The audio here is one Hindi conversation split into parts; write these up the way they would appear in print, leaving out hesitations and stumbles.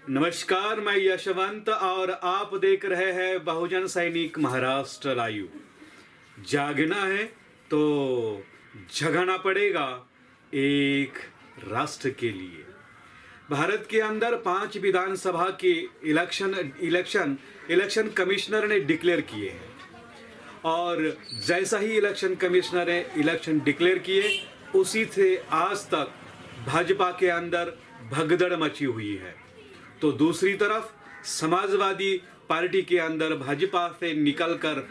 नमस्कार, मैं यशवंत और आप देख रहे हैं बहुजन सैनिक महाराष्ट्र लाइव। जागना है तो जगाना पड़ेगा एक राष्ट्र के लिए। भारत के अंदर 5 विधानसभा के इलेक्शन कमिश्नर ने डिक्लेयर किए हैं और जैसा ही इलेक्शन कमिश्नर ने इलेक्शन डिक्लेयर किए उसी से आज तक भाजपा के अंदर भगदड़ मची हुई है। तो दूसरी तरफ समाजवादी पार्टी के अंदर भाजपा से निकलकर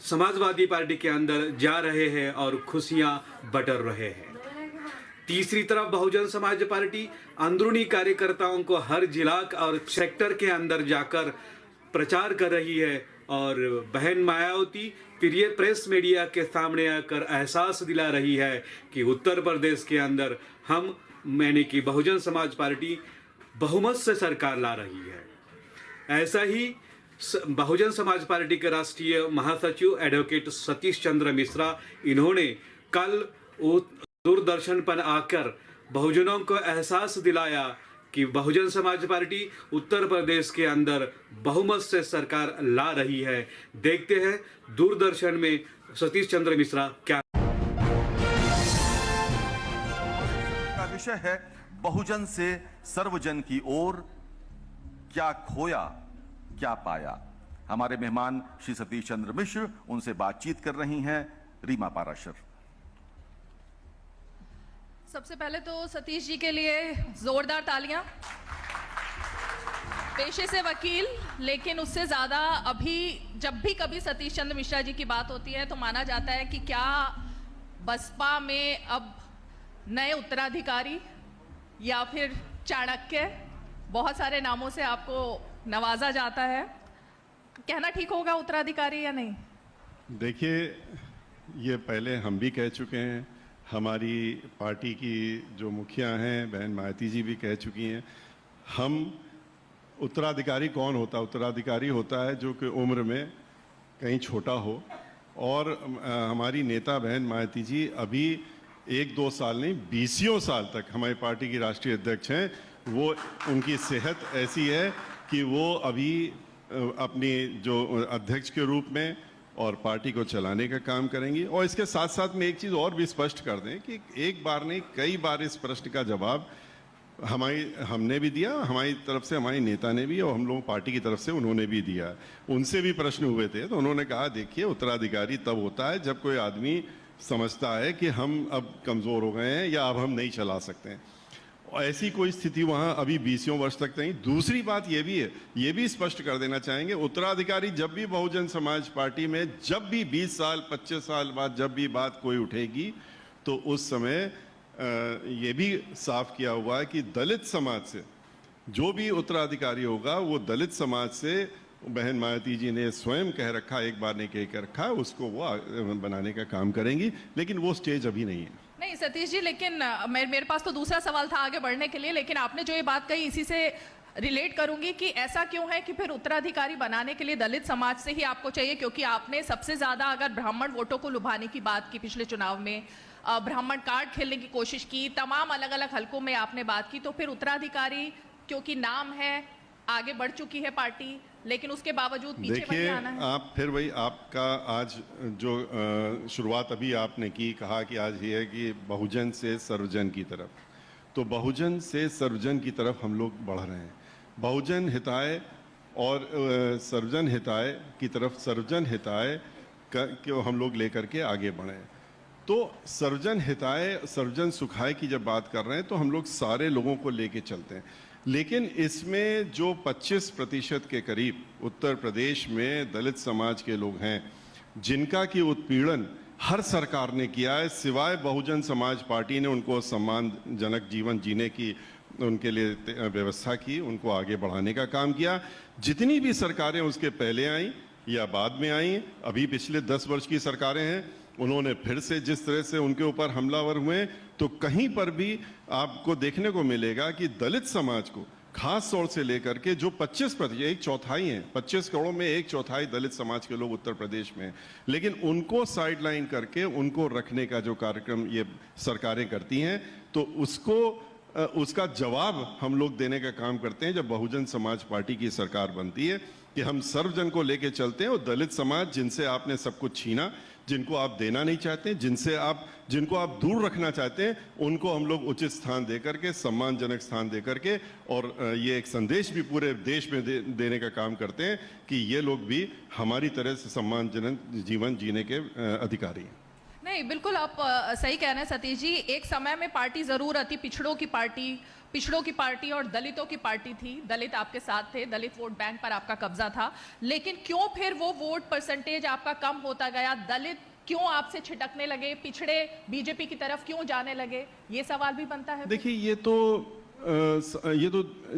समाजवादी पार्टी के अंदर जा रहे हैं और खुशियां बटोर रहे हैं। तीसरी तरफ बहुजन समाज पार्टी अंदरूनी कार्यकर्ताओं को हर जिला और सेक्टर के अंदर जाकर प्रचार कर रही है और बहन मायावती प्रेस मीडिया के सामने आकर एहसास दिला रही है कि उत्तर प्रदेश के अंदर मैंने कि बहुजन समाज पार्टी बहुमत से सरकार ला रही है। ऐसा ही बहुजन समाज पार्टी के राष्ट्रीय महासचिव एडवोकेट सतीश चंद्र मिश्रा इन्होंने कल दूरदर्शन पर आकर बहुजनों को एहसास दिलाया कि बहुजन समाज पार्टी उत्तर प्रदेश के अंदर बहुमत से सरकार ला रही है। देखते हैं दूरदर्शन में सतीश चंद्र मिश्रा क्या। का विषय है बहुजन से सर्वजन की ओर, क्या खोया क्या पाया। हमारे मेहमान श्री सतीश चंद्र मिश्र उनसे बातचीत कर रही हैं रीमा पाराशर। सबसे पहले तो सतीश जी के लिए जोरदार तालियां। पेशे से वकील, लेकिन उससे ज्यादा अभी जब भी कभी सतीश चंद्र मिश्रा जी की बात होती है तो माना जाता है कि क्या बसपा में अब नए उत्तराधिकारी या फिर चाणक्य, बहुत सारे नामों से आपको नवाजा जाता है। कहना ठीक होगा उत्तराधिकारी या नहीं? देखिए, ये पहले हम भी कह चुके हैं, हमारी पार्टी की जो मुखिया हैं बहन मायावती जी भी कह चुकी हैं। हम उत्तराधिकारी कौन होता है? उत्तराधिकारी होता है जो कि उम्र में कहीं छोटा हो। और हमारी नेता बहन मायावती जी अभी 1-2 साल नहीं 20 साल तक हमारी पार्टी की राष्ट्रीय अध्यक्ष हैं। वो उनकी सेहत ऐसी है कि वो अभी अपनी जो अध्यक्ष के रूप में और पार्टी को चलाने का काम करेंगी। और इसके साथ साथ में एक चीज़ और भी स्पष्ट कर दें कि एक बार नहीं कई बार इस प्रश्न का जवाब हमने भी दिया, हमारी तरफ से हमारी नेता ने भी, और हम लोग पार्टी की तरफ से उन्होंने भी दिया। उनसे भी प्रश्न हुए थे तो उन्होंने कहा देखिए, उत्तराधिकारी तब होता है जब कोई आदमी समझता है कि हम अब कमज़ोर हो गए हैं या अब हम नहीं चला सकते हैं। ऐसी कोई स्थिति वहाँ अभी 20 वर्ष तक नहीं। दूसरी बात ये भी है, ये भी स्पष्ट कर देना चाहेंगे, उत्तराधिकारी जब भी बहुजन समाज पार्टी में जब भी 20 साल 25 साल बाद जब भी बात कोई उठेगी तो उस समय ये भी साफ किया हुआ है कि दलित समाज से जो भी उत्तराधिकारी होगा वो दलित समाज से, बहन मायावती जी ने स्वयं कह रखा, एक बार नहीं कह रखा, उसको वो बनाने का काम करेंगी। लेकिन वो स्टेज अभी नहीं है। नहीं सतीश जी, लेकिन मेरे पास तो दूसरा सवाल था आगे बढ़ने के लिए, लेकिन आपने जो ये बात कही इसी से रिलेट करूंगी कि ऐसा क्यों है कि फिर उत्तराधिकारी बनाने के लिए दलित समाज से ही आपको चाहिए? क्योंकि आपने सबसे ज्यादा अगर ब्राह्मण वोटों को लुभाने की बात की पिछले चुनाव में, ब्राह्मण कार्ड खेलने की कोशिश की, तमाम अलग अलग हलकों में आपने बात की, तो फिर उत्तराधिकारी क्योंकि नाम है, आगे बढ़ चुकी है पार्टी, लेकिन उसके बावजूद पीछे देखिए आना है। आप फिर वही आपका आज जो शुरुआत अभी आपने की, कहा कि आज ये है कि बहुजन से सर्वजन की तरफ, तो बहुजन से सर्वजन की तरफ हम लोग बढ़ रहे हैं। बहुजन हिताय और सर्वजन हिताय की तरफ, सर्वजन हिताय को हम लोग लेकर के आगे बढ़े। तो सर्वजन हिताय सर्वजन सुखाय की जब बात कर रहे हैं तो हम लोग सारे लोगों को लेके चलते हैं। लेकिन इसमें जो 25% के करीब उत्तर प्रदेश में दलित समाज के लोग हैं जिनका कि उत्पीड़न हर सरकार ने किया है, सिवाय बहुजन समाज पार्टी ने उनको सम्मानजनक जीवन जीने की उनके लिए व्यवस्था की, उनको आगे बढ़ाने का काम किया। जितनी भी सरकारें उसके पहले आई या बाद में आई, अभी पिछले 10 वर्ष की सरकारें हैं, उन्होंने फिर से जिस तरह से उनके ऊपर हमलावर हुए, तो कहीं पर भी आपको देखने को मिलेगा कि दलित समाज को खास तौर से लेकर के जो 25%, 1/4 हैं, 25 करोड़ में 1/4 दलित समाज के लोग उत्तर प्रदेश में, लेकिन उनको साइडलाइन करके उनको रखने का जो कार्यक्रम ये सरकारें करती हैं, तो उसको उसका जवाब हम लोग देने का काम करते हैं जब बहुजन समाज पार्टी की सरकार बनती है, कि हम सर्वजन को लेके चलते हैं और दलित समाज जिनसे आपने सब कुछ छीना, जिनको आप देना नहीं चाहते, जिनको आप दूर रखना चाहते हैं, उनको हम लोग उचित स्थान दे करके, सम्मानजनक स्थान दे करके, और ये एक संदेश भी पूरे देश में देने का काम करते हैं कि ये लोग भी हमारी तरह से सम्मानजनक जीवन जीने के अधिकारी हैं। नहीं, बिल्कुल आप सही कह रहे हैं सतीश जी। एक समय में पार्टी जरूर अति पिछड़ों की पार्टी और दलितों की पार्टी थी। दलित आपके साथ थे, दलित वोट बैंक पर आपका कब्जा था, लेकिन क्यों फिर वो वोट परसेंटेज आपका कम होता गया? दलित क्यों आपसे छिटकने लगे? पिछड़े बीजेपी की तरफ क्यों जाने लगे? ये सवाल भी बनता है। देखिए, ये तो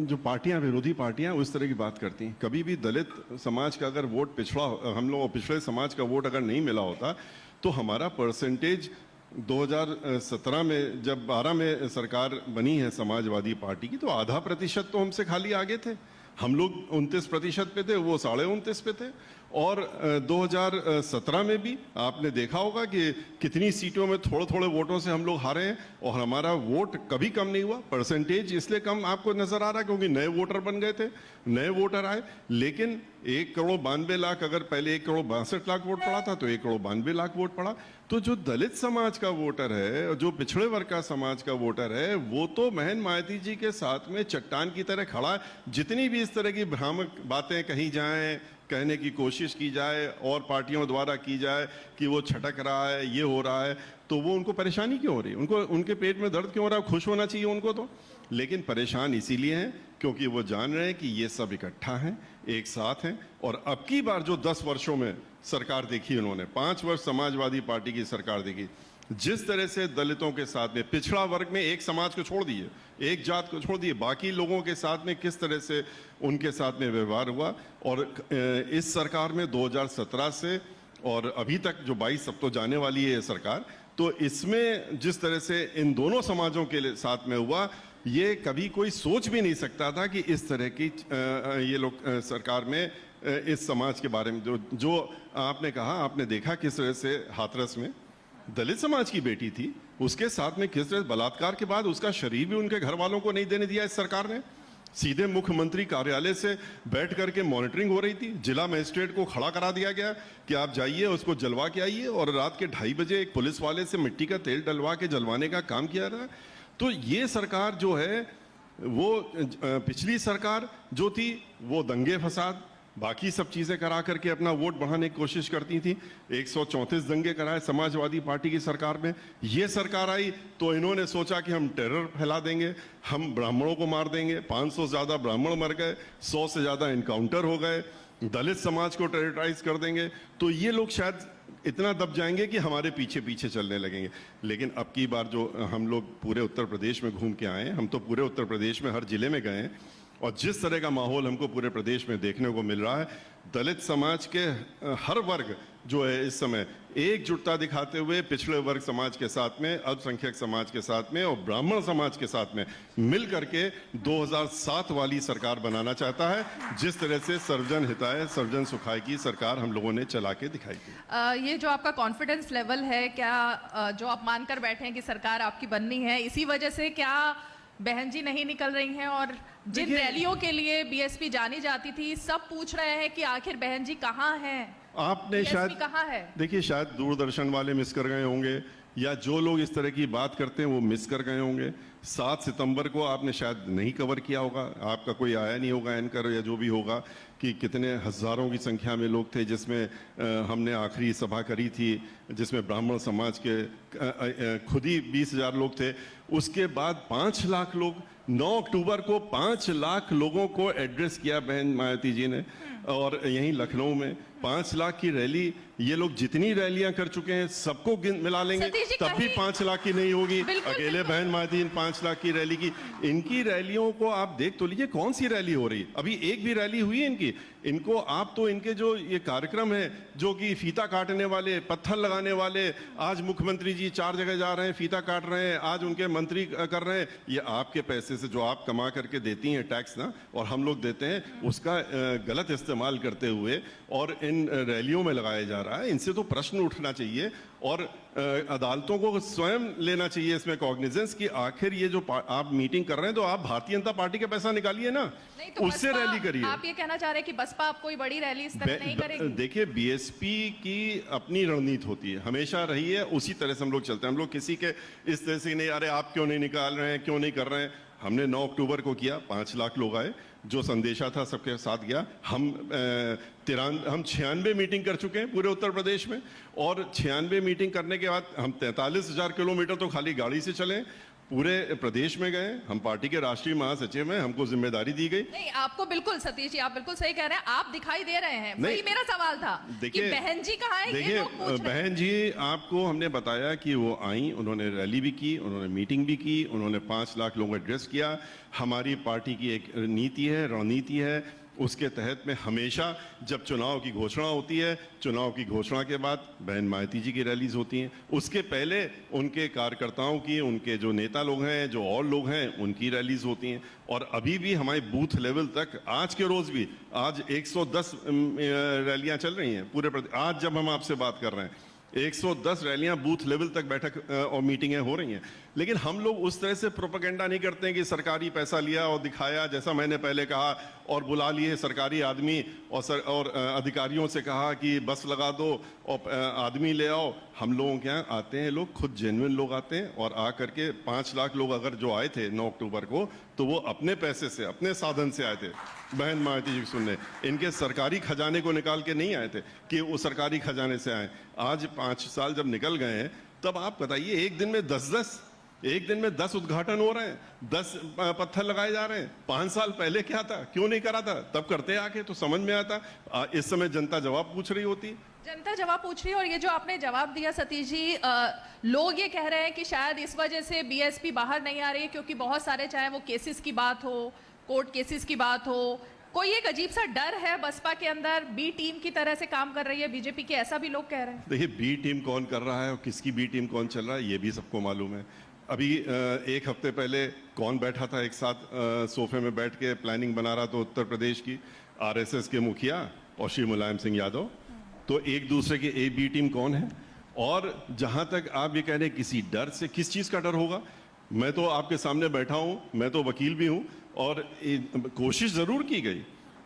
जो पार्टियां, विरोधी पार्टियां उस तरह की बात करती हैं। कभी भी दलित समाज का अगर वोट हम लोग पिछड़े समाज का वोट अगर नहीं मिला होता तो हमारा परसेंटेज 2017 में, जब 12 में सरकार बनी है समाजवादी पार्टी की, तो आधा प्रतिशत तो हमसे खाली आगे थे। हम लोग 29% पे थे, वो 29.5 पे थे। और 2017 में भी आपने देखा होगा कि कितनी सीटों में थोड़े थोड़े वोटों से हम लोग हारे हैं, और हमारा वोट कभी कम नहीं हुआ। परसेंटेज इसलिए कम आपको नजर आ रहा है क्योंकि नए वोटर बन गए थे, नए वोटर आए। लेकिन 1,92,00,000, अगर पहले 1,62,00,000 वोट पड़ा था तो 1,92,00,000 वोट पड़ा। तो जो दलित समाज का वोटर है, जो पिछड़े वर्ग का समाज का वोटर है, वो तो बहन मायावती जी के साथ में चट्टान की तरह खड़ा है। जितनी भी इस तरह की भ्रामक बातें कही जाएं, कहने की कोशिश की जाए और पार्टियों द्वारा की जाए कि वो छटक रहा है, ये हो रहा है, तो वो उनको परेशानी क्यों हो रही है? उनको उनके पेट में दर्द क्यों हो रहा है? खुश होना चाहिए उनको तो। लेकिन परेशान इसीलिए हैं क्योंकि वो जान रहे हैं कि ये सब इकट्ठा हैं, एक साथ हैं। और अब की बार जो 10 वर्षों में सरकार देखी उन्होंने, 5 वर्ष समाजवादी पार्टी की सरकार देखी, जिस तरह से दलितों के साथ में, पिछड़ा वर्ग में, एक समाज को छोड़ दिए, एक जात को छोड़ दिए, बाकी लोगों के साथ में किस तरह से उनके साथ में व्यवहार हुआ। और इस सरकार में 2017 से और अभी तक जो 22 अब तो जाने वाली है ये सरकार, तो इसमें जिस तरह से इन दोनों समाजों के साथ में हुआ, ये कभी कोई सोच भी नहीं सकता था कि इस तरह की ये लोग सरकार में इस समाज के बारे में जो आपने कहा, आपने देखा किस तरह से हाथरस में दलित समाज की बेटी थी, उसके साथ में किस तरह बलात्कार के बाद उसका शरीर भी उनके घर वालों को नहीं देने दिया इस सरकार ने। सीधे मुख्यमंत्री कार्यालय से बैठ करके मॉनिटरिंग हो रही थी। जिला मजिस्ट्रेट को खड़ा करा दिया गया कि आप जाइए उसको जलवा के आइए, और रात के 2:30 बजे एक पुलिस वाले से मिट्टी का तेल डलवा के जलवाने का काम किया रहा है। तो ये सरकार जो है, वो पिछली सरकार जो थी वो दंगे फसाद, बाकी सब चीजें करा करके अपना वोट बढ़ाने की कोशिश करती थी। 134 दंगे कराए समाजवादी पार्टी की सरकार में। ये सरकार आई तो इन्होंने सोचा कि हम टेरर फैला देंगे, हम ब्राह्मणों को मार देंगे। 500 से ज्यादा ब्राह्मण मर गए, 100 से ज्यादा इनकाउंटर हो गए, दलित समाज को टेररिटाइज कर देंगे। तो ये लोग शायद इतना दब जाएंगे कि हमारे पीछे पीछे चलने लगेंगे। लेकिन अब की बार जो हम लोग पूरे उत्तर प्रदेश में घूम के आए हैं, हम तो पूरे उत्तर प्रदेश में हर जिले में गए हैं, और जिस तरह का माहौल हमको पूरे प्रदेश में देखने को मिल रहा है, दलित समाज के हर वर्ग जो है इस समय एकजुटता दिखाते हुए पिछड़े वर्ग समाज के साथ में, अल्पसंख्यक समाज के साथ में और ब्राह्मण समाज के साथ में मिल करके 2007 वाली सरकार बनाना चाहता है, जिस तरह से सर्वजन हिताय सर्वजन सुखाय की सरकार हम लोगों ने चला के दिखाई थी। ये जो आपका कॉन्फिडेंस लेवल है, क्या जो आप मानकर बैठे हैं कि सरकार आपकी बननी है, इसी वजह से क्या बहन जी नहीं निकल रही हैं? और जिन रैलियों के लिए बीएसपी जानी जाती थी, सब पूछ रहे हैं कि आखिर बहन जी कहाँ हैं? आपने शायद, कहाँ है? देखिए, शायद दूरदर्शन वाले मिस कर गए होंगे, या जो लोग इस तरह की बात करते हैं वो मिस कर गए होंगे। 7 सितंबर को आपने शायद नहीं कवर किया होगा, आपका कोई आया नहीं होगा एंकर या जो भी होगा, कि कितने हजारों की संख्या में लोग थे, जिसमें हमने आखिरी सभा करी थी, जिसमें ब्राह्मण समाज के खुद ही 20,000 लोग थे। उसके बाद 5 लाख लोग, 9 अक्टूबर को 5 लाख लोगों को एड्रेस किया बहन मायावती जी ने, और यहीं लखनऊ में 5 लाख की रैली। ये लोग जितनी रैलियां कर चुके हैं सबको मिला लेंगे तब भी 5 लाख की नहीं होगी। अकेले बहन मायावती 5 लाख की रैली की, इनकी रैलियों को आप देख तो लीजिए कौन सी रैली हो रही। अभी एक भी रैली हुई है इनकी? इनको आप तो इनके जो ये कार्यक्रम है, जो कि फीता काटने वाले, पत्थर लगाने वाले, आज मुख्यमंत्री जी 4 जगह जा रहे हैं, फीता काट रहे हैं, आज उनके मंत्री कर रहे हैं, ये आपके पैसे से जो आप कमा करके देती हैं टैक्स ना, और हम लोग देते हैं, उसका गलत इस्तेमाल करते हुए और इन रैलियों में लगाया जा रहा है। इनसे तो प्रश्न उठना चाहिए। और अदालतों को स्वयं लेना चाहिए इसमें कॉग्निजेंस कि आखिर ये जो आप मीटिंग कर रहे हैं तो आप भारतीय जनता पार्टी का पैसा निकालिए ना, नहीं तो उससे रैली करिए। आप ये कहना चाह रहे हैं कि बसपा आप कोई बड़ी रैली इस तरह नहीं करेगी? देखिए, बीएसपी की अपनी रणनीति होती है, हमेशा रही है, उसी तरह से हम लोग चलते हैं। हम लोग किसी के इस तरह से नहीं, अरे आप क्यों नहीं निकाल रहे हैं, क्यों नहीं कर रहे हैं। हमने 9 अक्टूबर को किया, 5 लाख लोग आए, जो संदेशा था सबके साथ गया। हम 96 मीटिंग कर चुके हैं पूरे उत्तर प्रदेश में, और 96 मीटिंग करने के बाद हम 43,000 किलोमीटर तो खाली गाड़ी से चले, पूरे प्रदेश में गए। हम पार्टी के राष्ट्रीय महासचिव हैं, हमको जिम्मेदारी दी गई। नहीं, आपको बिल्कुल सतीश जी, आप बिल्कुल सही कह रहे हैं, आप दिखाई दे रहे हैं। वही मेरा सवाल था कि बहन जी कहाँ है? देखिए बहन जी, आपको हमने बताया कि वो आई, उन्होंने रैली भी की, उन्होंने मीटिंग भी की, उन्होंने 5 लाख लोगों को एड्रेस किया। हमारी पार्टी की एक नीति है, रणनीति है, उसके तहत में हमेशा जब चुनाव की घोषणा होती है, चुनाव की घोषणा के बाद बहन मायावती जी की रैलीज होती हैं, उसके पहले उनके कार्यकर्ताओं की, उनके जो नेता लोग हैं, जो और लोग हैं, उनकी रैलीज होती हैं। और अभी भी हमारे बूथ लेवल तक आज के रोज भी, आज 110 रैलियां चल रही हैं पूरे प्रदेश। आज जब हम आपसे बात कर रहे हैं 110 रैलियां बूथ लेवल तक बैठक और मीटिंगें हो रही हैं। लेकिन हम लोग उस तरह से प्रोपेगेंडा नहीं करते हैं कि सरकारी पैसा लिया और दिखाया, जैसा मैंने पहले कहा, और बुला लिए सरकारी आदमी और अधिकारियों से कहा कि बस लगा दो और आदमी ले आओ। हम लोगों के यहाँ आते हैं लोग, खुद जेन्युइन लोग आते हैं, और आ करके 5 लाख लोग अगर जो आए थे 9 अक्टूबर को, तो वो अपने पैसे से, अपने साधन से आए थे बहन मायावती जी को सुनने। इनके सरकारी खजाने को निकाल के नहीं आए थे कि वो सरकारी खजाने से आए। आज 5 साल जब निकल गए हैं, तब आप बताइए, एक दिन में 10 उद्घाटन हो रहे हैं, 10 पत्थर लगाए जा रहे हैं। 5 साल पहले क्या था, क्यों नहीं करा था? तब करते आके तो समझ में आता। इस समय जनता जवाब पूछ रही होती। जनता जवाब पूछ रही है। और ये जो आपने जवाब दिया सतीश जी, लोग ये कह रहे हैं कि शायद इस वजह से बीएसपी बाहर नहीं आ रही है, क्योंकि बहुत सारे, चाहे वो केसेस की बात हो, कोर्ट केसेस की बात हो, कोई एक अजीब सा डर है बसपा के अंदर, बी टीम की तरह से काम कर रही है बीजेपी की, ऐसा भी लोग कह रहे हैं। देखिए, बी टीम कौन कर रहा है और किसकी बी टीम कौन चल रहा है, ये भी सबको मालूम है। अभी 1 हफ्ते पहले कौन बैठा था एक साथ सोफे में बैठ के प्लानिंग बना रहा था उत्तर प्रदेश की? आरएसएस के मुखिया और श्री मुलायम सिंह यादव। तो एक दूसरे की ए बी टीम कौन है? और जहां तक आप ये कह रहे हैं किसी डर से, किस चीज का डर होगा? मैं तो आपके सामने बैठा हूं, मैं तो वकील भी हूं, और कोशिश जरूर की गई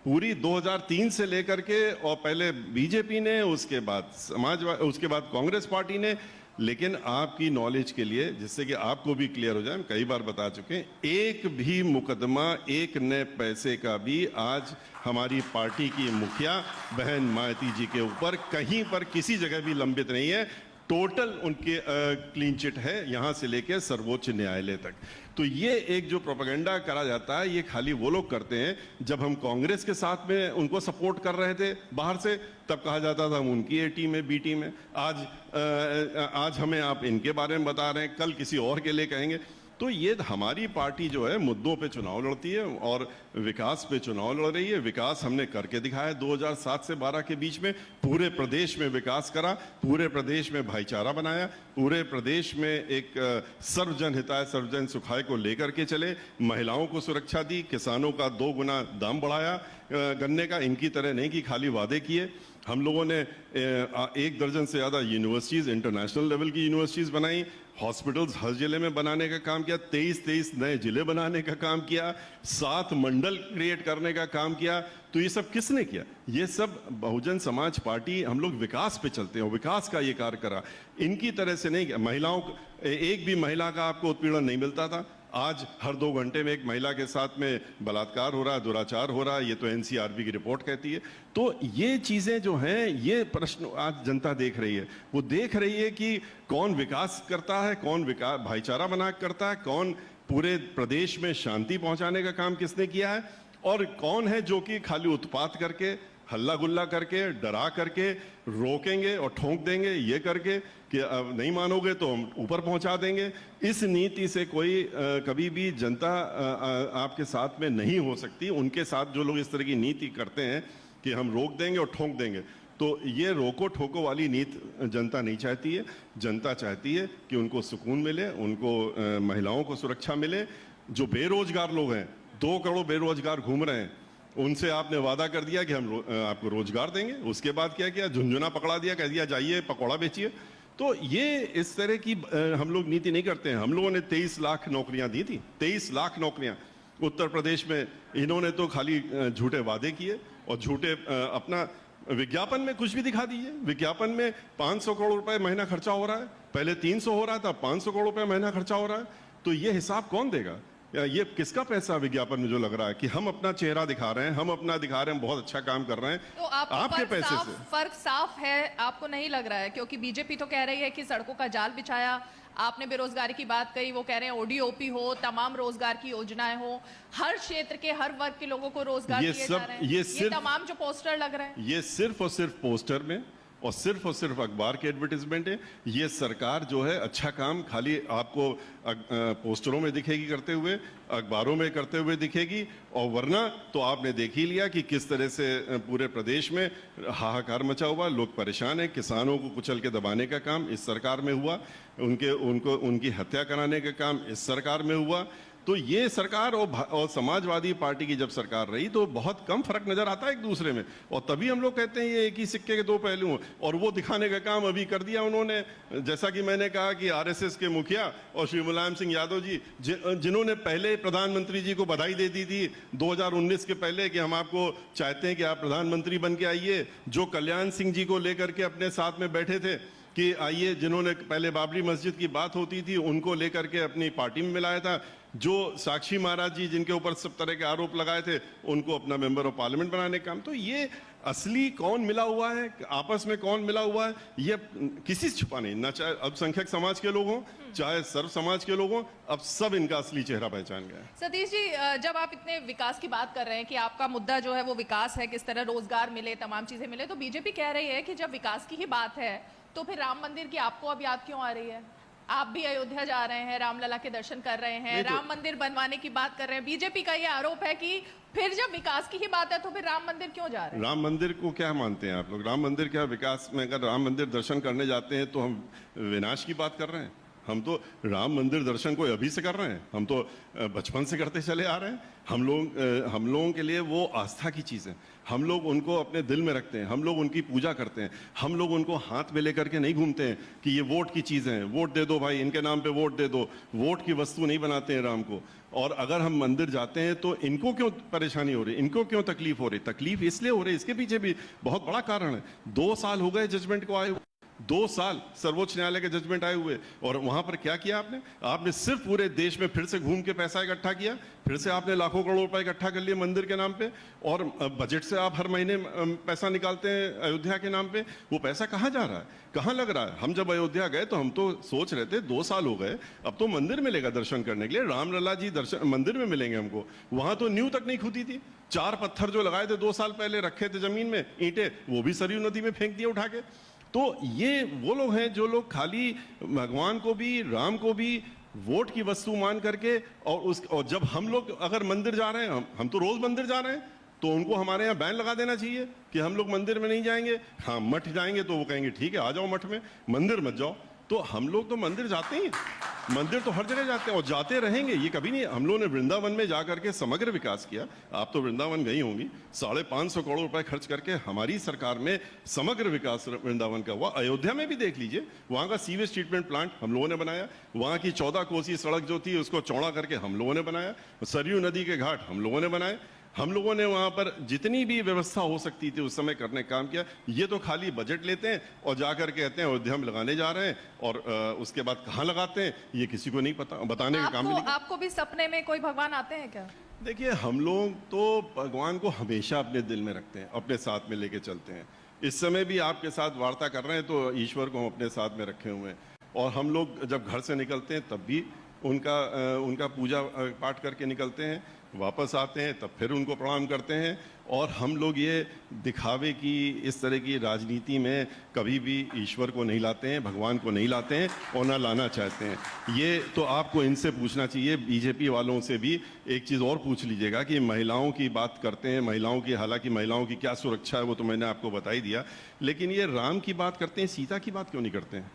पूरी 2003 से लेकर के, और पहले बीजेपी ने, उसके बाद समाजवादी, उसके बाद कांग्रेस पार्टी ने। लेकिन आपकी नॉलेज के लिए, जिससे कि आपको भी क्लियर हो जाए, हम कई बार बता चुके हैं, एक भी मुकदमा, एक नए पैसे का भी आज हमारी पार्टी की मुखिया बहन मायावती जी के ऊपर कहीं पर किसी जगह भी लंबित नहीं है। टोटल उनके क्लीन चिट है, यहां से लेकर सर्वोच्च न्यायालय तक। तो ये एक जो प्रोपेगेंडा करा जाता है, ये खाली वो लोग करते हैं। जब हम कांग्रेस के साथ में उनको सपोर्ट कर रहे थे बाहर से, तब कहा जाता था हम उनकी ए टीम है, बी टीम है। आज हमें आप इनके बारे में बता रहे हैं, कल किसी और के लिए कहेंगे। तो ये हमारी पार्टी जो है मुद्दों पे चुनाव लड़ती है और विकास पे चुनाव लड़ रही है। विकास हमने करके दिखाया। 2007 से 12 के बीच में पूरे प्रदेश में विकास करा, पूरे प्रदेश में भाईचारा बनाया, पूरे प्रदेश में एक सर्वजन हिताय सर्वजन सुखाय को लेकर के चले, महिलाओं को सुरक्षा दी, किसानों का 2 गुना दाम बढ़ाया गन्ने का। इनकी तरह नहीं कि खाली वादे किए। हम लोगों ने 1 दर्जन से ज़्यादा यूनिवर्सिटीज़, इंटरनेशनल लेवल की यूनिवर्सिटीज़ बनाई, हॉस्पिटल्स हर जिले में बनाने का काम किया, 23 नए जिले बनाने का काम किया, 7 मंडल क्रिएट करने का काम किया। तो ये सब किसने किया? ये सब बहुजन समाज पार्टी, हम लोग विकास पे चलते हैं और विकास का ये कार्य करा। इनकी तरह से नहीं किया। महिलाओं को, एक भी महिला का आपको उत्पीड़न नहीं मिलता था। आज हर 2 घंटे में एक महिला के साथ में बलात्कार हो रहा है, दुराचार हो रहा है। ये तो एनसीआरबी की रिपोर्ट कहती है। तो ये चीजें जो हैं, ये प्रश्न आज जनता देख रही है। वो देख रही है कि कौन विकास करता है, कौन विकास भाईचारा बना करता है, कौन पूरे प्रदेश में शांति पहुंचाने का काम किसने किया है, और कौन है जो कि खाली उत्पात करके, हल्ला गुल्ला करके, डरा करके रोकेंगे और ठोंक देंगे, ये करके कि अब नहीं मानोगे तो हम ऊपर पहुंचा देंगे। इस नीति से कोई कभी भी जनता आपके साथ में नहीं हो सकती। उनके साथ जो लोग इस तरह की नीति करते हैं कि हम रोक देंगे और ठोंक देंगे, तो ये रोको ठोको वाली नीति जनता नहीं चाहती है। जनता चाहती है कि उनको सुकून मिले, उनको महिलाओं को सुरक्षा मिले। जो बेरोजगार लोग हैं, 2 करोड़ बेरोजगार घूम रहे हैं, उनसे आपने वादा कर दिया कि हम आपको रोजगार देंगे। उसके बाद क्या किया? झुंझुना पकड़ा दिया, कह दिया जाइए पकौड़ा बेचिए। तो ये इस तरह की हम लोग नीति नहीं करते हैं। हम लोगों ने 23 लाख नौकरियां दी थी, 23 लाख नौकरियां उत्तर प्रदेश में। इन्होंने तो खाली झूठे वादे किए और झूठे अपना विज्ञापन में कुछ भी दिखा दीजिए। विज्ञापन में 500 करोड़ रुपए महीना खर्चा हो रहा है, पहले 300 हो रहा था, 500 करोड़ रुपए महीना खर्चा हो रहा है। तो ये हिसाब कौन देगा? ये किसका पैसा विज्ञापन में जो लग रहा है कि हम अपना चेहरा दिखा रहे हैं, हम अपना दिखा रहे हैं, बहुत अच्छा काम कर रहे हैं, तो आपके पैसे से। फर्क साफ है, आपको नहीं लग रहा है? क्योंकि बीजेपी तो कह रही है कि सड़कों का जाल बिछाया, आपने बेरोजगारी की बात कही, वो कह रहे हैं ओडीओपी हो, तमाम रोजगार की योजनाएं हो, हर क्षेत्र के हर वर्ग के लोगों को रोजगार दिए जा रहे हैं। ये तमाम जो पोस्टर लग रहे हैं, ये सिर्फ और सिर्फ पोस्टर में और सिर्फ अखबार के एडवर्टीजमेंट है। ये सरकार जो है अच्छा काम खाली आपको पोस्टरों में दिखेगी करते हुए, अखबारों में करते हुए दिखेगी, और वरना तो आपने देख ही लिया कि किस तरह से पूरे प्रदेश में हाहाकार मचा हुआ, लोग परेशान हैं। किसानों को कुचल के दबाने का काम इस सरकार में हुआ, उनकी हत्या कराने का काम इस सरकार में हुआ। तो ये सरकार और समाजवादी पार्टी की जब सरकार रही तो बहुत कम फर्क नजर आता है एक दूसरे में, और तभी हम लोग कहते हैं ये एक ही सिक्के के दो पहलू हैं। और वो दिखाने का काम अभी कर दिया उन्होंने। जैसा कि मैंने कहा कि आरएसएस के मुखिया और श्री मुलायम सिंह यादव जी, जिन्होंने पहले प्रधानमंत्री जी को बधाई दे दी थी 2019 के पहले कि हम आपको चाहते हैं कि आप प्रधानमंत्री बन के आइए, जो कल्याण सिंह जी को लेकर के अपने साथ में बैठे थे कि आइए, जिन्होंने पहले बाबरी मस्जिद की बात होती थी उनको लेकर के अपनी पार्टी में मिलाया था, जो साक्षी महाराज जी जिनके ऊपर सब तरह के आरोप लगाए थे उनको अपना मेंबर ऑफ पार्लियामेंट बनाने का काम। तो ये असली कौन मिला हुआ है, आपस में कौन मिला हुआ है, ये किसी से छुपा नहीं, ना चाहे अल्पसंख्यक समाज के लोग हों चाहे सर्व समाज के लोग हों, अब सब इनका असली चेहरा पहचान गया है। सतीश जी, जब आप इतने विकास की बात कर रहे हैं कि आपका मुद्दा जो है वो विकास है, किस तरह रोजगार मिले, तमाम चीजें मिले, तो बीजेपी कह रही है कि जब विकास की ही बात है तो फिर राम मंदिर की आपको अब याद क्यों आ रही है? आप भी अयोध्या जा रहे हैं, रामलला के दर्शन कर रहे हैं, राम मंदिर बनवाने की बात कर रहे हैं। बीजेपी का ये आरोप है कि फिर जब विकास की ही बात है तो फिर राम मंदिर क्यों जा रहे हैं? राम मंदिर को क्या मानते हैं आप लोग? राम मंदिर क्या विकास में? अगर राम मंदिर दर्शन करने जाते हैं तो हम विनाश की बात कर रहे हैं? हम तो राम मंदिर दर्शन कोई अभी से कर रहे हैं, हम तो बचपन से करते चले आ रहे हैं। हम लोगों के लिए वो आस्था की चीज़ है, हम लोग उनको अपने दिल में रखते हैं, हम लोग उनकी पूजा करते हैं, हम लोग उनको हाथ में लेकर के नहीं घूमते हैं कि ये वोट की चीज़ें हैं, वोट दे दो भाई, इनके नाम पे वोट दे दो। वोट की वस्तु नहीं बनाते हैं राम को। और अगर हम मंदिर जाते हैं तो इनको क्यों परेशानी हो रही, इनको क्यों तकलीफ हो रही? तकलीफ इसलिए हो रही, इसके पीछे भी बहुत बड़ा कारण है। 2 साल हो गए जजमेंट को आए, 2 साल सर्वोच्च न्यायालय के जजमेंट आए हुए, और वहां पर क्या किया आपने? आपने सिर्फ पूरे देश में फिर से घूम के पैसा इकट्ठा किया, फिर से आपने लाखों करोड़ रुपए इकट्ठा कर लिए मंदिर के नाम पे, और बजट से आप हर महीने पैसा निकालते हैं अयोध्या के नाम पे। वो पैसा कहाँ जा रहा है, कहाँ लग रहा है? हम जब अयोध्या गए तो हम तो सोच रहे थे 2 साल हो गए, अब तो मंदिर मिलेगा दर्शन करने के लिए, रामलला जी दर्शन मंदिर में मिलेंगे हमको। वहां तो नींव तक नहीं खुदी थी, 4 पत्थर जो लगाए थे 2 साल पहले रखे थे जमीन में, ईंटें, वो भी सरयू नदी में फेंक दिए उठा के। तो ये वो लोग हैं जो लोग खाली भगवान को भी, राम को भी वोट की वस्तु मान करके, और जब हम लोग अगर मंदिर जा रहे हैं, हम तो रोज मंदिर जा रहे हैं, तो उनको हमारे यहाँ बैन लगा देना चाहिए कि हम लोग मंदिर में नहीं जाएंगे। हाँ, मठ जाएंगे तो वो कहेंगे ठीक है आ जाओ मठ में, मंदिर मत जाओ। तो हम लोग तो मंदिर जाते हैं, मंदिर तो हर जगह जाते हैं और जाते रहेंगे। ये कभी नहीं, हम लोगों ने वृंदावन में जाकर के समग्र विकास किया। आप तो वृंदावन गई होंगी, 550 करोड़ रुपए खर्च करके हमारी सरकार में समग्र विकास वृंदावन का हुआ। अयोध्या में भी देख लीजिए, वहां का सीवेज ट्रीटमेंट प्लांट हम लोगों ने बनाया, वहां की 14 कोसी सड़क जो थी उसको चौड़ा करके हम लोगों ने बनाया, सरयू नदी के घाट हम लोगों ने बनाए, हम लोगों ने वहां पर जितनी भी व्यवस्था हो सकती थी उस समय करने का काम किया। ये तो खाली बजट लेते हैं और जाकर कहते हैं अयोध्या में लगाने जा रहे हैं, और उसके बाद कहाँ लगाते हैं ये किसी को नहीं पता, बताने का काम नहीं। आपको भी सपने में कोई भगवान आते हैं क्या? देखिए, हम लोग तो भगवान को हमेशा अपने दिल में रखते हैं, अपने साथ में लेके चलते हैं। इस समय भी आपके साथ वार्ता कर रहे हैं तो ईश्वर को हम अपने साथ में रखे हुए हैं, और हम लोग जब घर से निकलते हैं तब भी उनका पूजा पाठ करके निकलते हैं, वापस आते हैं तब फिर उनको प्रणाम करते हैं। और हम लोग ये दिखावे की, इस तरह की राजनीति में कभी भी ईश्वर को नहीं लाते हैं, भगवान को नहीं लाते हैं और ना लाना चाहते हैं। ये तो आपको इनसे पूछना चाहिए, बीजेपी वालों से भी एक चीज़ और पूछ लीजिएगा कि महिलाओं की बात करते हैं, महिलाओं की, हालांकि महिलाओं की क्या सुरक्षा है वो तो मैंने आपको बता ही दिया, लेकिन ये राम की बात करते हैं, सीता की बात क्यों नहीं करते हैं?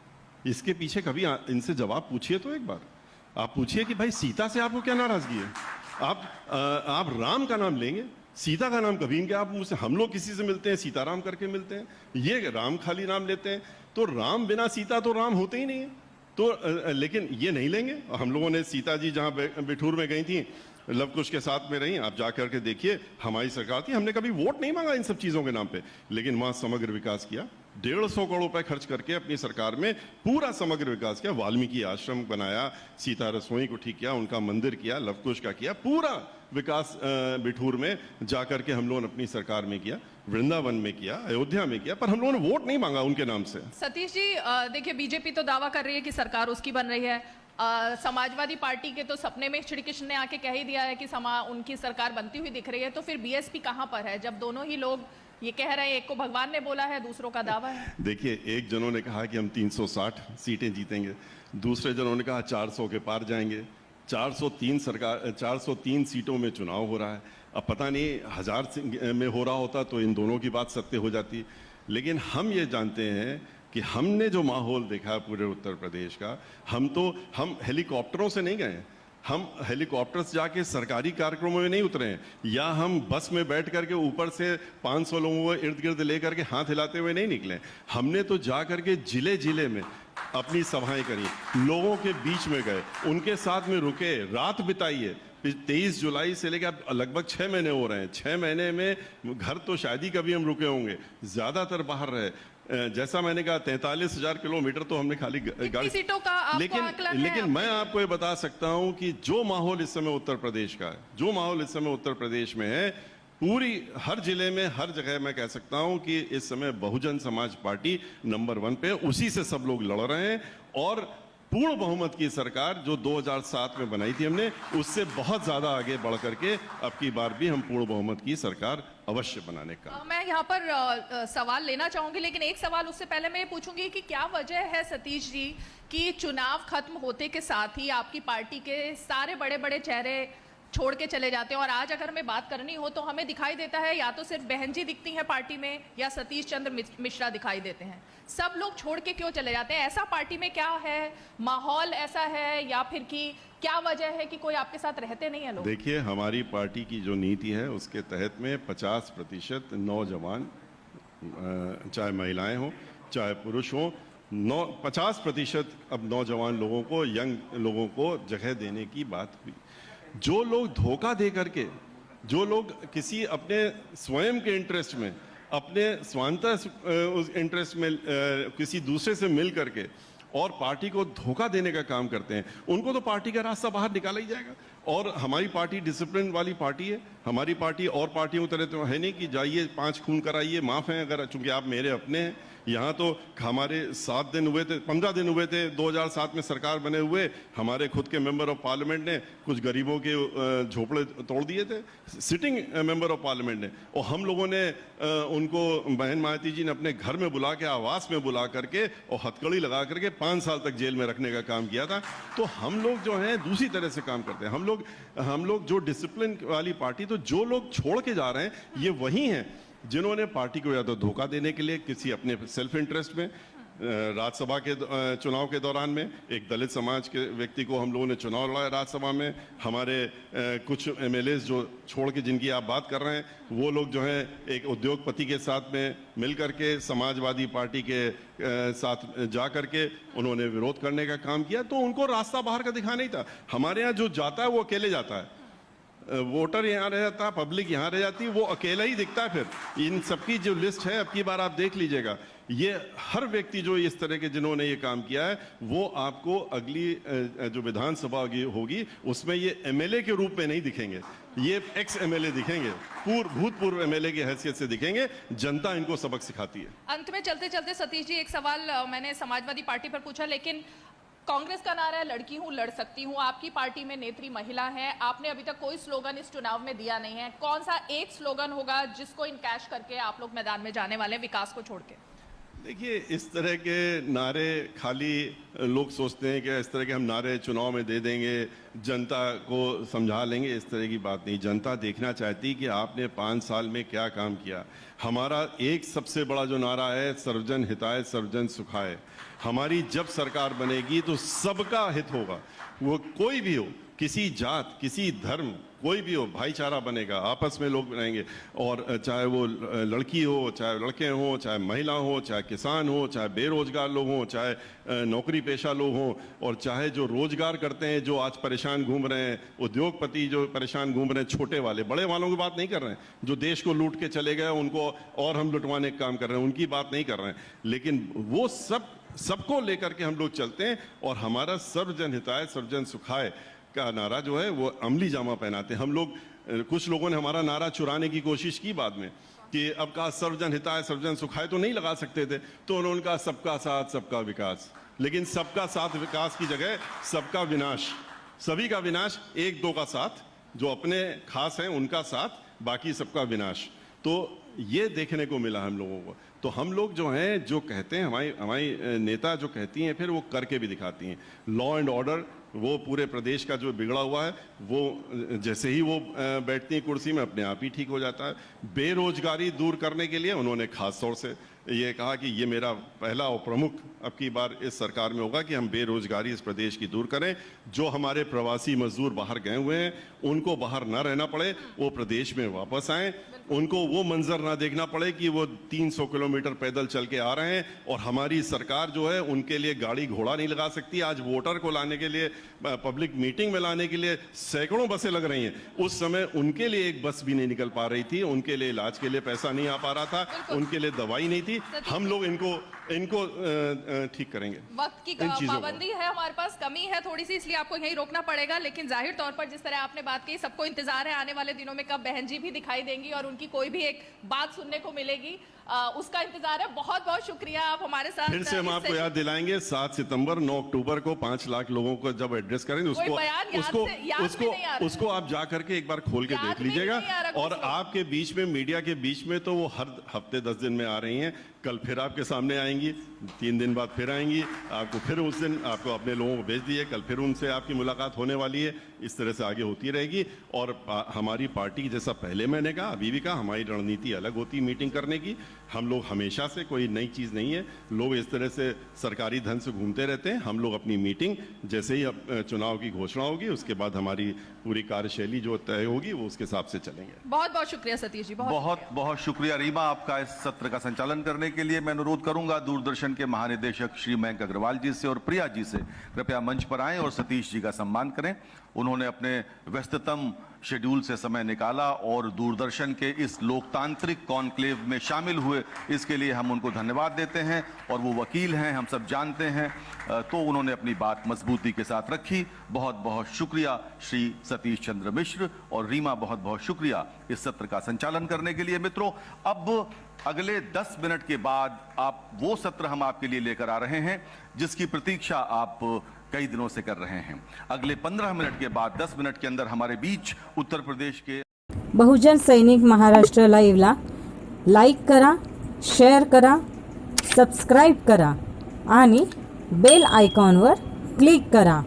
इसके पीछे कभी इनसे जवाब पूछिए तो एक बार। आप पूछिए कि भाई सीता से आपको क्या नाराजगी है? आप राम का नाम लेंगे, सीता का नाम कभी नहीं किया। आप मुझसे, हम लोग किसी से मिलते हैं सीताराम करके मिलते हैं, ये राम खाली नाम लेते हैं। तो राम बिना सीता तो राम होते ही नहीं है। तो लेकिन ये नहीं लेंगे। हम लोगों ने, सीता जी जहाँ बिठूर में गई थी, लव कुश के साथ में रही, आप जाकर के देखिए, हमारी सरकार थी, हमने कभी वोट नहीं मांगा इन सब चीज़ों के नाम पे, लेकिन वहाँ समग्र विकास किया। 150 करोड़ रुपए खर्च करके अपनी सरकार में पूरा समग्र विकास किया। वाल्मीकि आश्रम बनाया, सीता रसोई को ठीक किया, उनका मंदिर किया, लव कुश का किया, पूरा विकास बिठूर में जाकर के हम लोगों ने अपनी सरकार में किया, वृंदावन में किया, अयोध्या में किया, पर हम लोगों ने वोट नहीं मांगा उनके नाम से। सतीश जी, देखिए बीजेपी तो दावा कर रही है कि सरकार उसकी बन रही है। समाजवादी पार्टी के तो सपने में श्री कृष्ण ने आके कह ही दिया है कि उनकी सरकार बनती हुई दिख रही है। तो फिर बीएसपी कहां पर है, जब दोनों ही लोग ये कह रहे हैं, एक को भगवान ने बोला है, दूसरों का दावा है। देखिए, एक जनों ने कहा कि हम 360 सीटें जीतेंगे, दूसरे जनों ने कहा 400 के पार जाएंगे। 403 सीटों में चुनाव हो रहा है। अब पता नहीं 1000 में हो रहा होता तो इन दोनों की बात सत्य हो जाती, लेकिन हम ये जानते हैं कि हमने जो माहौल देखा पूरे उत्तर प्रदेश का, हम हेलीकॉप्टरों से नहीं गए, हम हेलीकॉप्टर से जाके सरकारी कार्यक्रमों में नहीं उतरे हैं, या हम बस में बैठ करके ऊपर से 500 लोगों को इर्द गिर्द लेकर के हाथ हिलाते हुए नहीं निकले। हमने तो जा करके जिले जिले में अपनी सभाएं करी, लोगों के बीच में गए, उनके साथ में रुके, रात बिताई है। 23 जुलाई से लेकर लगभग 6 महीने हो रहे हैं। 6 महीने में घर तो शायद ही कभी हम रुके होंगे, ज्यादातर बाहर रहे। जैसा मैंने कहा 43,000 किलोमीटर तो हमने खाली गाड़ी, सीटों का आपको आकलन है? लेकिन मैं आपको ये बता सकता हूं कि जो माहौल इस समय उत्तर प्रदेश का है, जो माहौल इस समय उत्तर प्रदेश में है, पूरी हर जिले में, हर जगह मैं कह सकता हूं कि इस समय बहुजन समाज पार्टी नंबर 1 पे, उसी से सब लोग लड़ रहे हैं। और पूर्ण बहुमत की सरकार जो 2007 में बनाई थी हमने, उससे बहुत ज्यादा आगे बढ़ करके अब की बार भी हम पूर्ण बहुमत की सरकार अवश्य बनाने का। मैं यहाँ पर सवाल लेना चाहूंगी, लेकिन एक सवाल उससे पहले मैं ये पूछूंगी कि क्या वजह है सतीश जी कि चुनाव खत्म होते के साथ ही आपकी पार्टी के सारे बड़े बड़े चेहरे छोड़ के चले जाते हैं, और आज अगर हमें बात करनी हो तो हमें दिखाई देता है या तो सिर्फ बहन जी दिखती हैं पार्टी में, या सतीश चंद्र मिश्रा दिखाई देते हैं। सब लोग छोड़ के क्यों चले जाते हैं? ऐसा पार्टी में क्या है, माहौल ऐसा है, या फिर कि क्या वजह है कि कोई आपके साथ रहते नहीं है लोग? देखिए, हमारी पार्टी की जो नीति है उसके तहत में 50% नौजवान, चाहे महिलाएं हो चाहे पुरुष हो, 50% अब नौजवान लोगों को, यंग लोगों को जगह देने की बात हुई। जो लोग धोखा दे करके, जो लोग किसी अपने स्वयं के इंटरेस्ट में, अपने स्वांतः उस इंटरेस्ट में किसी दूसरे से मिल करके और पार्टी को धोखा देने का काम करते हैं, उनको तो पार्टी का रास्ता बाहर निकाला ही जाएगा। और हमारी पार्टी डिसिप्लिन वाली पार्टी है। हमारी पार्टी और पार्टियों तरह तो है नहीं कि जाइए 5 खून कराइए, माफ है अगर, चूंकि आप मेरे अपने हैं। यहाँ तो हमारे 7 दिन हुए थे, 15 दिन हुए थे 2007 में सरकार बने हुए, हमारे खुद के मेंबर ऑफ पार्लियामेंट ने कुछ गरीबों के झोपड़े तोड़ दिए थे, सिटिंग मेंबर ऑफ पार्लियामेंट ने। और हम लोगों ने उनको, बहन मायावती जी ने अपने घर में बुला के, आवास में बुला करके और हथकड़ी लगा करके 5 साल तक जेल में रखने का काम किया था। तो हम लोग जो हैं दूसरी तरह से काम करते हैं। हम लोग जो डिसिप्लिन वाली पार्टी, तो जो लोग छोड़ के जा रहे हैं ये वही हैं जिन्होंने पार्टी को या तो धोखा देने के लिए किसी अपने सेल्फ इंटरेस्ट में, राज्यसभा के चुनाव के दौरान में एक दलित समाज के व्यक्ति को हम लोगों ने चुनाव लड़ाया राज्यसभा में, हमारे कुछ एमएलए जो छोड़ के, जिनकी आप बात कर रहे हैं, वो लोग जो हैं एक उद्योगपति के साथ में मिल करके समाजवादी पार्टी के साथ जा करके उन्होंने विरोध करने का काम किया। तो उनको रास्ता बाहर का दिखा नहीं था। हमारे यहाँ जो जाता है वो अकेले जाता है, वोटर यहाँ रह जाता है, पब्लिक यहाँ रह जाती है, वो अकेला ही दिखता है। फिर इन सबकी जो लिस्ट है अब की बार आप देख लीजिएगा, ये हर व्यक्ति जो इस तरह के जिन्होंने ये काम किया है, वो आपको अगली जो विधानसभा होगी उसमें ये एमएलए के रूप में नहीं दिखेंगे, ये एक्स एमएलए दिखेंगे, भूतपूर्व एमएलए की हैसियत से दिखेंगे। जनता इनको सबक सिखाती है। अंत में चलते चलते सतीश जी, एक सवाल मैंने समाजवादी पार्टी पर पूछा, लेकिन कांग्रेस का नारा है लड़की हूं लड़ सकती हूं। आपकी पार्टी में नेत्री महिला है, आपने अभी तक कोई स्लोगन इस चुनाव में दिया नहीं है। कौन सा एक स्लोगन होगा जिसको इनकैश करके आप लोग मैदान में जाने वाले हैं, विकास को छोड़ के? देखिए, इस तरह के नारे खाली लोग सोचते हैं कि इस तरह के हम नारे चुनाव में दे देंगे, जनता को समझा लेंगे, इस तरह की बात नहीं। जनता देखना चाहती कि आपने 5 साल में क्या काम किया। हमारा एक सबसे बड़ा जो नारा है, सर्वजन हिताय सर्वजन सुखाय। हमारी जब सरकार बनेगी तो सबका हित होगा, वो कोई भी हो, किसी जात, किसी धर्म, कोई भी हो, भाईचारा बनेगा, आपस में लोग रहेंगे। और चाहे वो लड़की हो, चाहे लड़के हों, चाहे महिला हो, चाहे किसान हो, चाहे बेरोजगार लोग हों, चाहे नौकरी पेशा लोग हों, और चाहे जो रोजगार करते हैं, जो आज परेशान घूम रहे हैं, उद्योगपति जो परेशान घूम रहे हैं, छोटे वाले, बड़े वालों की बात नहीं कर रहे हैं, जो देश को लूट के चले गए उनको और हम लुटवाने का काम कर रहे हैं, उनकी बात नहीं कर रहे हैं। लेकिन वो सबको लेकर के हम लोग चलते हैं, और हमारा सर्वजन हिताय सर्वजन सुखाय का नारा जो है वो अमली जामा पहनाते हैं हम लोग। कुछ लोगों ने हमारा नारा चुराने की कोशिश की बाद में कि अब कहा सर्वजन हिताय सर्वजन सुखाय तो नहीं लगा सकते थे, तो उन्होंने कहा सबका साथ सबका विकास। लेकिन सबका साथ विकास की जगह सबका विनाश, सभी का विनाश, एक दो का साथ, जो अपने खास हैं उनका साथ, बाकी सबका विनाश। तो ये देखने को मिला हम लोगों को। तो हम लोग जो हैं, जो कहते हैं, हमारी नेता जो कहती हैं फिर वो करके भी दिखाती हैं। लॉ एंड ऑर्डर वो पूरे प्रदेश का जो बिगड़ा हुआ है, वो जैसे ही वो बैठती हैं कुर्सी में अपने आप ही ठीक हो जाता है। बेरोजगारी दूर करने के लिए उन्होंने खास तौर से ये कहा कि ये मेरा पहला और प्रमुख अब की बार इस सरकार में होगा कि हम बेरोजगारी इस प्रदेश की दूर करें। जो हमारे प्रवासी मजदूर बाहर गए हुए हैं उनको बाहर ना रहना पड़े, वो प्रदेश में वापस आएं, उनको वो मंजर ना देखना पड़े कि वो 300 किलोमीटर पैदल चल के आ रहे हैं, और हमारी सरकार जो है उनके लिए गाड़ी घोड़ा नहीं लगा सकती। आज वोटर को लाने के लिए, पब्लिक मीटिंग में लाने के लिए सैकड़ों बसें लग रही हैं, उस समय उनके लिए एक बस भी नहीं निकल पा रही थी, उनके लिए इलाज के लिए पैसा नहीं आ पा रहा था, उनके लिए दवाई नहीं थी। हम लोग इनको ठीक करेंगे। वक्त की पाबंदी है, हमारे पास कमी है थोड़ी सी, इसलिए आपको यहीं रोकना पड़ेगा। लेकिन जाहिर तौर पर जिस तरह आपने बात की, सबको इंतजार है आने वाले दिनों में कब बहन जी भी दिखाई देंगी और उनकी कोई भी एक बात सुनने को मिलेगी, उसका इंतजार है। बहुत बहुत शुक्रिया आप हमारे साथ। फिर से हम आपको याद दिलाएंगे 7 सितंबर 9 अक्टूबर को 5 लाख लोगों को जब एड्रेस करेंगे, उसको आप जा करके एक बार खोल के देख लीजिएगा। और आपके बीच में, मीडिया के बीच में तो वो हर हफ्ते 10 दिन में आ रही हैं। कल फिर आपके सामने आएंगी, 3 दिन बाद फिर आएंगी, आपको फिर उस दिन आपको अपने लोगों को भेज दिए, कल फिर उनसे आपकी मुलाकात होने वाली है। इस तरह से आगे होती रहेगी। और हमारी पार्टी, जैसा पहले मैंने कहा, अभी भी कहा, हमारी रणनीति अलग होती है मीटिंग करने की। हम लोग हमेशा से, कोई नई चीज़ नहीं है, लोग इस तरह से सरकारी धन से घूमते रहते हैं। हम लोग अपनी मीटिंग जैसे ही चुनाव की घोषणा होगी, उसके बाद हमारी पूरी कार्यशैली जो तय होगी वो उसके हिसाब से चलेंगे। बहुत बहुत शुक्रिया सतीश जी। बहुत बहुत शुक्रिया रीमा, आपका इस सत्र का संचालन करने के लिए। मैं अनुरोध करूंगा दूरदर्शन के महानिदेशक श्री मयंक अग्रवाल जी से और प्रिया जी से, कृपया मंच पर आएं और सतीश जी का सम्मान करें। उन्होंने अपने व्यस्ततम शेड्यूल से समय निकाला और दूरदर्शन के इस लोकतांत्रिक कॉन्क्लेव में शामिल हुए, इसके लिए हम उनको धन्यवाद देते हैं। और वो वकील हैं, हम सब जानते हैं, तो उन्होंने अपनी बात मजबूती के साथ रखी। बहुत बहुत शुक्रिया श्री सतीश चंद्र मिश्र और रीमा, बहुत बहुत शुक्रिया इस सत्र का संचालन करने के लिए। मित्रों, अब अगले 10 मिनट के बाद आप वो सत्र हम आपके लिए लेकर आ रहे हैं जिसकी प्रतीक्षा आप कई दिनों से कर रहे हैं। अगले 15 मिनट के बाद 10 मिनट के अंदर हमारे बीच उत्तर प्रदेश के बहुजन सैनिक महाराष्ट्र लाईव्हला लाईक करा, शेअर करा, सबस्क्राईब करा आणि बेल आयकॉनवर क्लिक करा।